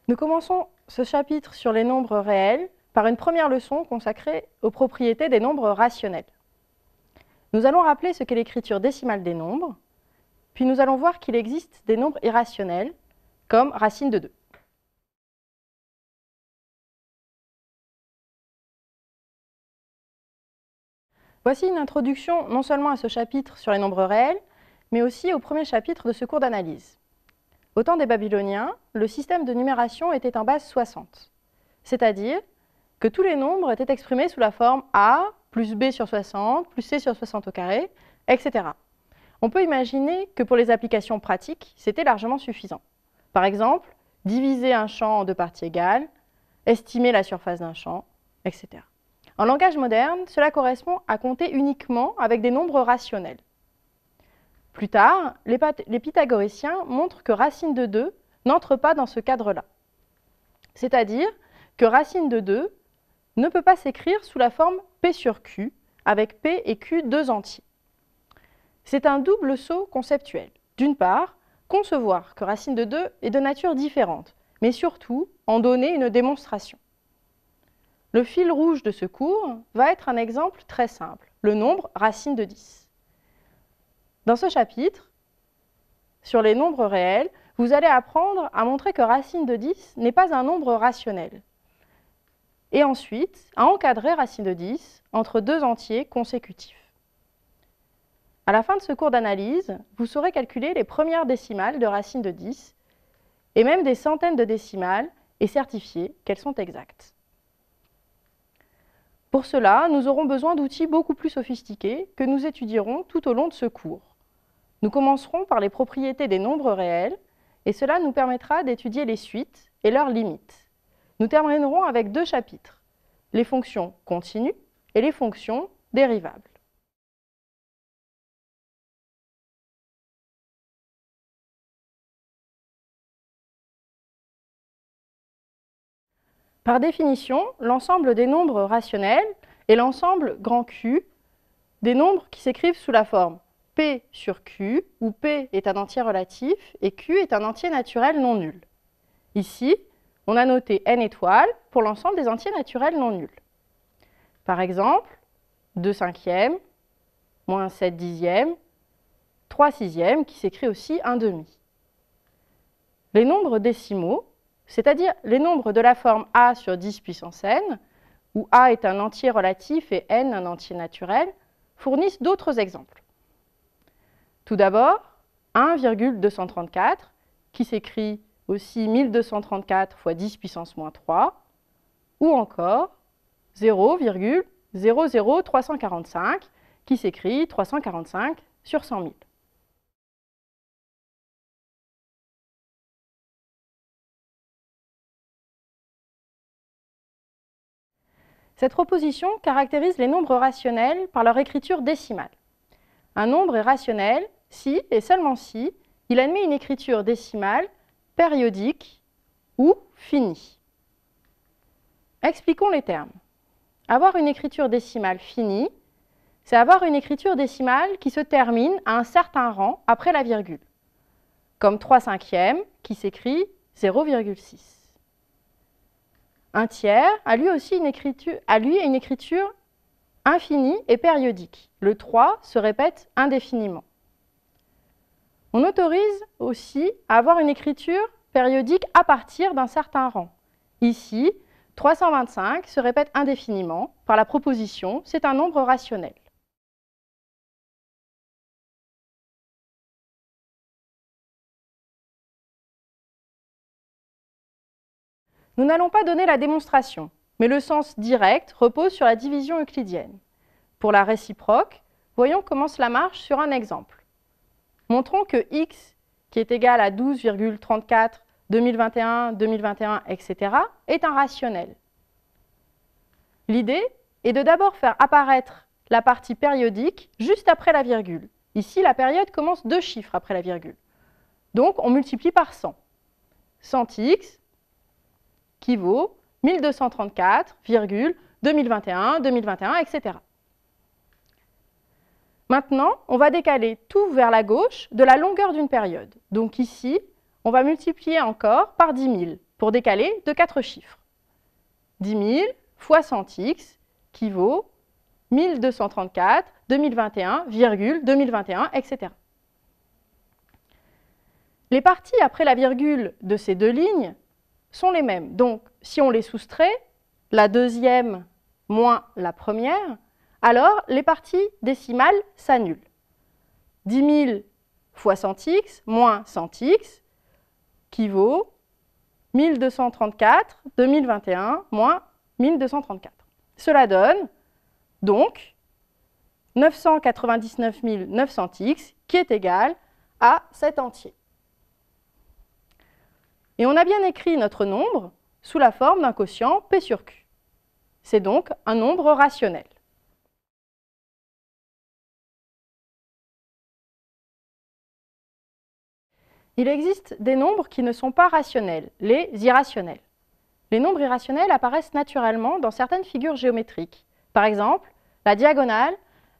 Nous commençons ce chapitre sur les nombres réels par une première leçon consacrée aux propriétés des nombres rationnels. Nous allons rappeler ce qu'est l'écriture décimale des nombres, puis nous allons voir qu'il existe des nombres irrationnels, comme racine de 2. Voici une introduction non seulement à ce chapitre sur les nombres réels, mais aussi au premier chapitre de ce cours d'analyse. Au temps des Babyloniens, le système de numération était en base 60, c'est-à-dire que tous les nombres étaient exprimés sous la forme A plus B sur 60, plus C sur 60 au carré, etc. On peut imaginer que pour les applications pratiques, c'était largement suffisant. Par exemple, diviser un champ en deux parties égales, estimer la surface d'un champ, etc. En langage moderne, cela correspond à compter uniquement avec des nombres rationnels. Plus tard, les pythagoriciens montrent que racine de 2 n'entre pas dans ce cadre-là. C'est-à-dire que racine de 2 ne peut pas s'écrire sous la forme P sur Q, avec P et Q deux entiers. C'est un double saut conceptuel. D'une part, concevoir que racine de 2 est de nature différente, mais surtout en donner une démonstration. Le fil rouge de ce cours va être un exemple très simple, le nombre racine de 10. Dans ce chapitre, sur les nombres réels, vous allez apprendre à montrer que racine de 10 n'est pas un nombre rationnel. Et ensuite, à encadrer racine de 10 entre deux entiers consécutifs. À la fin de ce cours d'analyse, vous saurez calculer les premières décimales de racine de 10 et même des centaines de décimales et certifier qu'elles sont exactes. Pour cela, nous aurons besoin d'outils beaucoup plus sophistiqués que nous étudierons tout au long de ce cours. Nous commencerons par les propriétés des nombres réels et cela nous permettra d'étudier les suites et leurs limites. Nous terminerons avec deux chapitres, les fonctions continues et les fonctions dérivables. Par définition, l'ensemble des nombres rationnels est l'ensemble grand Q des nombres qui s'écrivent sous la forme P sur Q, où P est un entier relatif et Q est un entier naturel non nul. Ici, on a noté n étoiles pour l'ensemble des entiers naturels non nuls. Par exemple, 2 cinquièmes, moins 7 dixièmes, 3 sixièmes, qui s'écrit aussi 1 demi. Les nombres décimaux, c'est-à-dire les nombres de la forme A sur 10 puissance n, où A est un entier relatif et n un entier naturel, fournissent d'autres exemples. Tout d'abord, 1,234, qui s'écrit aussi 1234 fois 10 puissance moins 3, ou encore 0,00345, qui s'écrit 345 sur 100 000. Cette proposition caractérise les nombres rationnels par leur écriture décimale. Un nombre est rationnel si, et seulement si, il admet une écriture décimale périodique ou finie. Expliquons les termes. Avoir une écriture décimale finie, c'est avoir une écriture décimale qui se termine à un certain rang après la virgule, comme 3 cinquièmes qui s'écrit 0,6. Un tiers a lui aussi une écriture infinie et périodique. Le 3 se répète indéfiniment. On autorise aussi à avoir une écriture périodique à partir d'un certain rang. Ici, 325 se répète indéfiniment par la proposition « c'est un nombre rationnel ». Nous n'allons pas donner la démonstration, mais le sens direct repose sur la division euclidienne. Pour la réciproque, voyons comment cela marche sur un exemple. Montrons que x, qui est égal à 12,34, 2021, 2021, etc., est un rationnel. L'idée est de d'abord faire apparaître la partie périodique juste après la virgule. Ici, la période commence 2 chiffres après la virgule. Donc, on multiplie par 100. 100x qui vaut 1234, 2021, 2021, etc. Maintenant, on va décaler tout vers la gauche de la longueur d'une période. Donc ici, on va multiplier encore par 10 000 pour décaler de 4 chiffres. 10 000 fois 100x qui vaut 1234, 2021, 2021, etc. Les parties après la virgule de ces deux lignes sont les mêmes. Donc, si on les soustrait, la deuxième moins la première, alors les parties décimales s'annulent. 10 000 fois 100x moins 100x qui vaut 1234, 2021 moins 1234. Cela donne donc 999 900x qui est égal à 7 entiers. Et on a bien écrit notre nombre sous la forme d'un quotient P sur Q. C'est donc un nombre rationnel. Il existe des nombres qui ne sont pas rationnels, les irrationnels. Les nombres irrationnels apparaissent naturellement dans certaines figures géométriques. Par exemple, la diagonale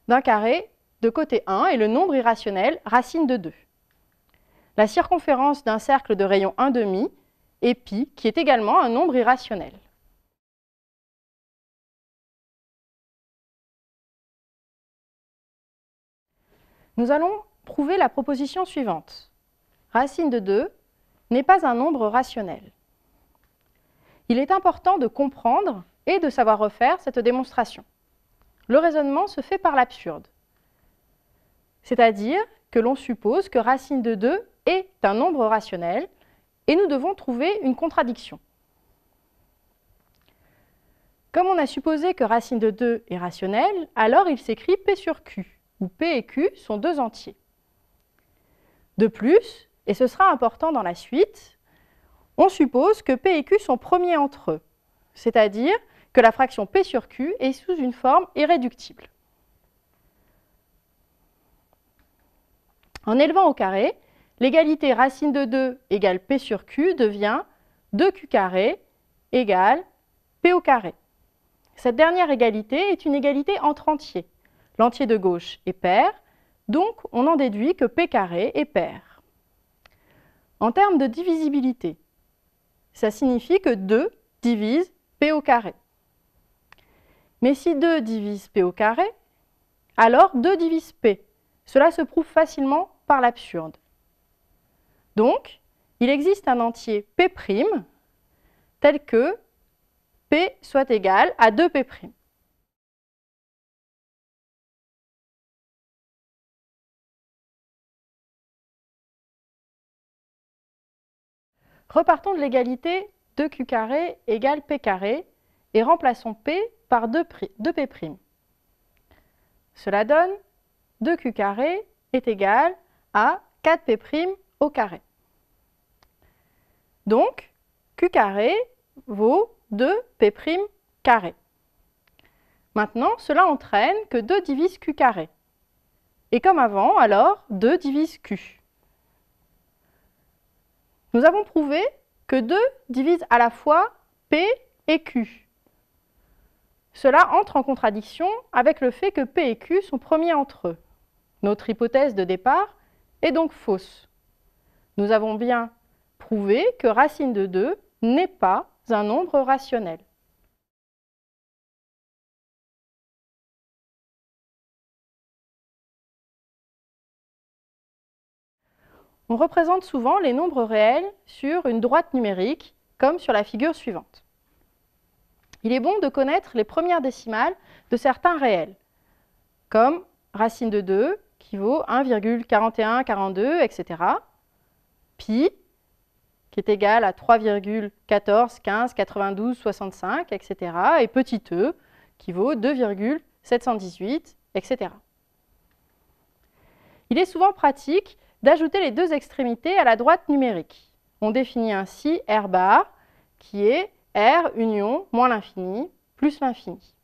d'un carré de côté 1 est le nombre irrationnel racine de 2. La circonférence d'un cercle de rayon 1,5 est pi, qui est également un nombre irrationnel. Nous allons prouver la proposition suivante. Racine de 2 n'est pas un nombre rationnel. Il est important de comprendre et de savoir refaire cette démonstration. Le raisonnement se fait par l'absurde, c'est-à-dire que l'on suppose que racine de 2 est un nombre rationnel et nous devons trouver une contradiction. Comme on a supposé que racine de 2 est rationnelle, alors il s'écrit P sur Q, où P et Q sont deux entiers. De plus, et ce sera important dans la suite, on suppose que P et Q sont premiers entre eux, c'est-à-dire que la fraction P sur Q est sous une forme irréductible. En élevant au carré, l'égalité racine de 2 égale P sur Q devient 2Q carré égale P au carré. Cette dernière égalité est une égalité entre entiers. L'entier de gauche est pair, donc on en déduit que P carré est pair. En termes de divisibilité, ça signifie que 2 divise P au carré. Mais si 2 divise P au carré, alors 2 divise P. Cela se prouve facilement par l'absurde. Donc, il existe un entier P' tel que P soit égal à 2P'. Repartons de l'égalité 2Q carré égale P carré et remplaçons P par 2P'. Cela donne 2Q carré est égal à 4P' au carré. Donc, Q carré vaut 2P' carré. Maintenant, cela entraîne que 2 divise Q carré. Et comme avant, alors 2 divise Q. Nous avons prouvé que 2 divise à la fois P et Q. Cela entre en contradiction avec le fait que P et Q sont premiers entre eux. Notre hypothèse de départ est donc fausse. Nous avons bien prouvé que racine de 2 n'est pas un nombre rationnel. On représente souvent les nombres réels sur une droite numérique, comme sur la figure suivante. Il est bon de connaître les premières décimales de certains réels, comme racine de 2, qui vaut 1,4142, etc. Pi, qui est égal à 3,14, 15, 92, 65, etc. Et petit e, qui vaut 2,718, etc. Il est souvent pratique d'ajouter les deux extrémités à la droite numérique. On définit ainsi R bar, qui est R union moins l'infini plus l'infini.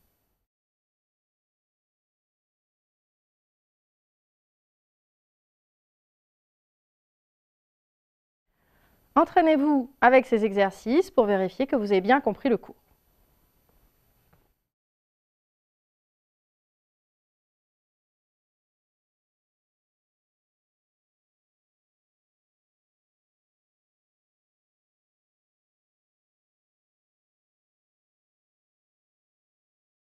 Entraînez-vous avec ces exercices pour vérifier que vous avez bien compris le cours.